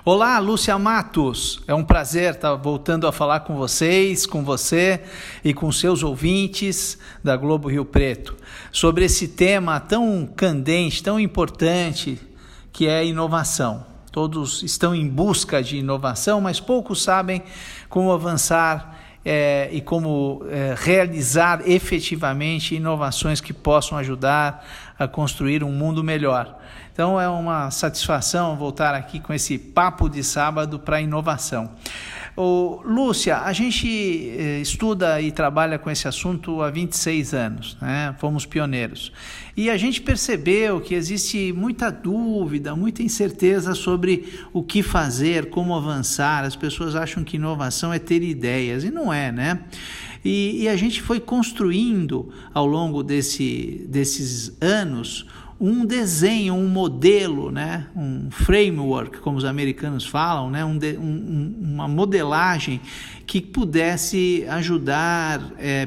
Olá, Lúcia Matos. É um prazer estar voltando a falar com vocês, com você e com seus ouvintes da Globo Rio Preto sobre esse tema tão candente, tão importante, que é a inovação. Todos estão em busca de inovação, mas poucos sabem como avançar e como realizar efetivamente inovações que possam ajudar a construir um mundo melhor. Então é uma satisfação voltar aqui com esse papo de sábado para inovação. Lúcia, a gente estuda e trabalha com esse assunto há 26 anos, né? Fomos pioneiros. E a gente percebeu que existe muita dúvida, muita incerteza sobre o que fazer, como avançar. As pessoas acham que inovação é ter ideias, e não é, né? E a gente foi construindo ao longo desses anos um desenho, um modelo, né? Um framework, como os americanos falam, né? Uma modelagem que pudesse ajudar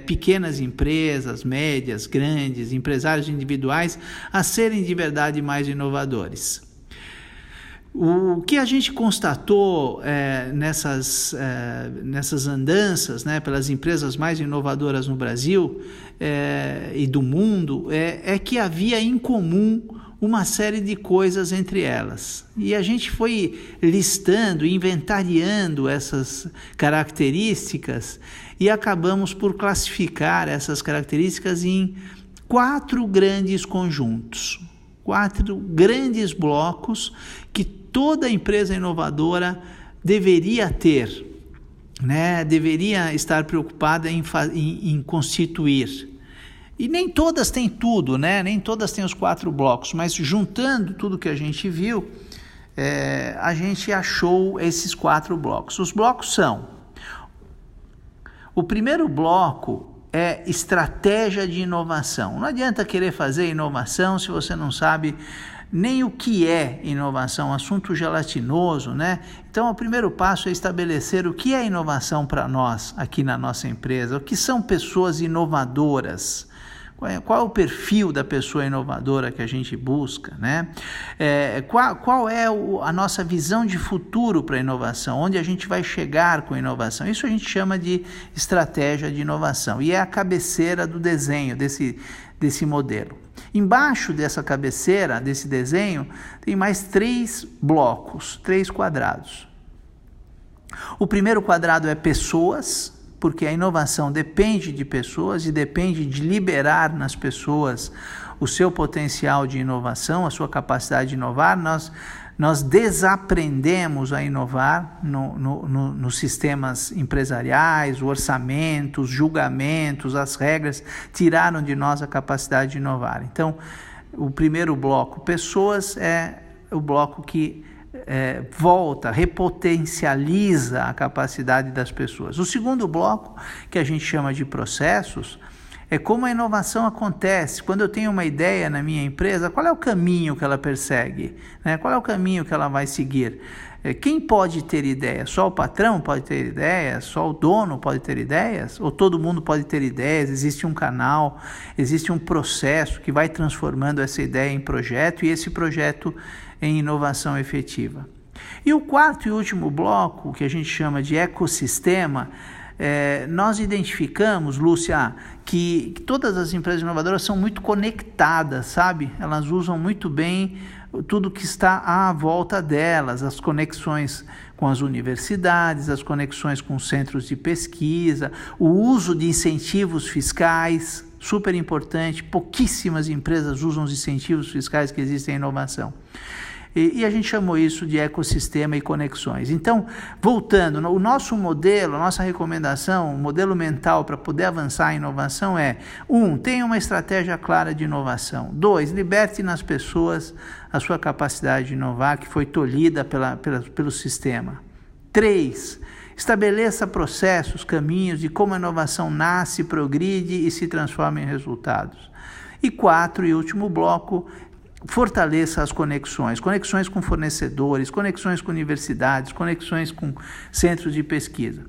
pequenas empresas, médias, grandes, empresários individuais a serem de verdade mais inovadores. O que a gente constatou nessas andanças, né, pelas empresas mais inovadoras no Brasil e do mundo é que havia em comum uma série de coisas entre elas. E a gente foi listando, inventariando essas características e acabamos por classificar essas características em 4 grandes conjuntos, 4 grandes blocos que toda empresa inovadora deveria ter, né? Deveria estar preocupada em constituir. E nem todas têm tudo, né? Nem todas têm os 4 blocos, mas juntando tudo que a gente viu, a gente achou esses 4 blocos. Os blocos são: o primeiro bloco é estratégia de inovação. Não adianta querer fazer inovação se você não sabe nem o que é inovação, assunto gelatinoso, né? Então, o primeiro passo é estabelecer o que é inovação para nós aqui na nossa empresa, o que são pessoas inovadoras, qual é o perfil da pessoa inovadora que a gente busca, né? Qual é a nossa visão de futuro para a inovação, onde a gente vai chegar com a inovação. Isso a gente chama de estratégia de inovação e é a cabeceira do desenho desse modelo. Embaixo dessa cabeceira, desse desenho, tem mais 3 blocos, 3 quadrados. O primeiro quadrado é pessoas, porque a inovação depende de pessoas e depende de liberar nas pessoas o seu potencial de inovação, a sua capacidade de inovar. Nós desaprendemos a inovar nos sistemas empresariais, o orçamento, os julgamentos, as regras tiraram de nós a capacidade de inovar. Então, o primeiro bloco, pessoas, é o bloco que repotencializa a capacidade das pessoas. O segundo bloco, que a gente chama de processos, é como a inovação acontece. Quando eu tenho uma ideia na minha empresa, qual é o caminho que ela persegue? Né? Qual é o caminho que ela vai seguir? Quem pode ter ideia? Só o patrão pode ter ideias? Só o dono pode ter ideias? Ou todo mundo pode ter ideias? Existe um canal, existe um processo que vai transformando essa ideia em projeto e esse projeto em inovação efetiva. E o quarto e último bloco, que a gente chama de ecossistema, nós identificamos, Lúcia, que todas as empresas inovadoras são muito conectadas, sabe? Elas usam muito bem tudo que está à volta delas, as conexões com as universidades, as conexões com centros de pesquisa, o uso de incentivos fiscais, super importante. Pouquíssimas empresas usam os incentivos fiscais que existem em inovação. E a gente chamou isso de ecossistema e conexões. Então, voltando, o nosso modelo, a nossa recomendação, o modelo mental para poder avançar em inovação é: 1, tenha uma estratégia clara de inovação. 2, liberte nas pessoas a sua capacidade de inovar, que foi tolhida pelo sistema. 3, estabeleça processos, caminhos de como a inovação nasce, progride e se transforma em resultados. E 4, e último bloco, fortaleça as conexões com fornecedores, conexões com universidades, conexões com centros de pesquisa.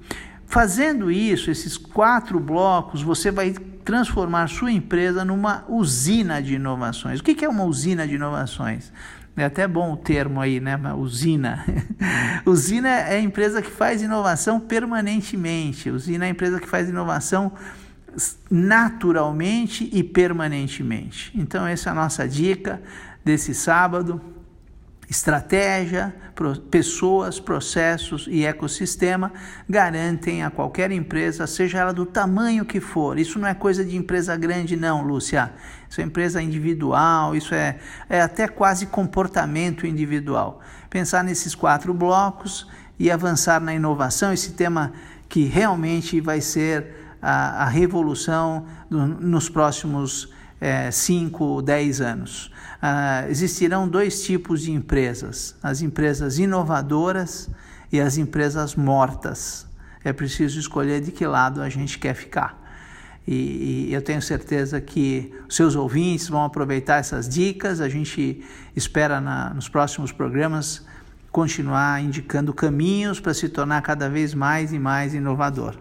Fazendo isso, esses 4 blocos, você vai transformar sua empresa numa usina de inovações. O que é uma usina de inovações? É até bom o termo aí, né? Usina. Usina é a empresa que faz inovação permanentemente. Usina é a empresa que faz inovação naturalmente e permanentemente. Então, essa é a nossa dica desse sábado. Estratégia, pessoas, processos e ecossistema garantem a qualquer empresa, seja ela do tamanho que for. Isso não é coisa de empresa grande não, Lúcia. Isso é empresa individual, isso é até quase comportamento individual. Pensar nesses 4 blocos e avançar na inovação, esse tema que realmente vai ser a revolução nos próximos 5, 10 anos. Existirão 2 tipos de empresas, as empresas inovadoras e as empresas mortas. É preciso escolher de que lado a gente quer ficar. E eu tenho certeza que os seus ouvintes vão aproveitar essas dicas. A gente espera nos próximos programas continuar indicando caminhos para se tornar cada vez mais e mais inovador.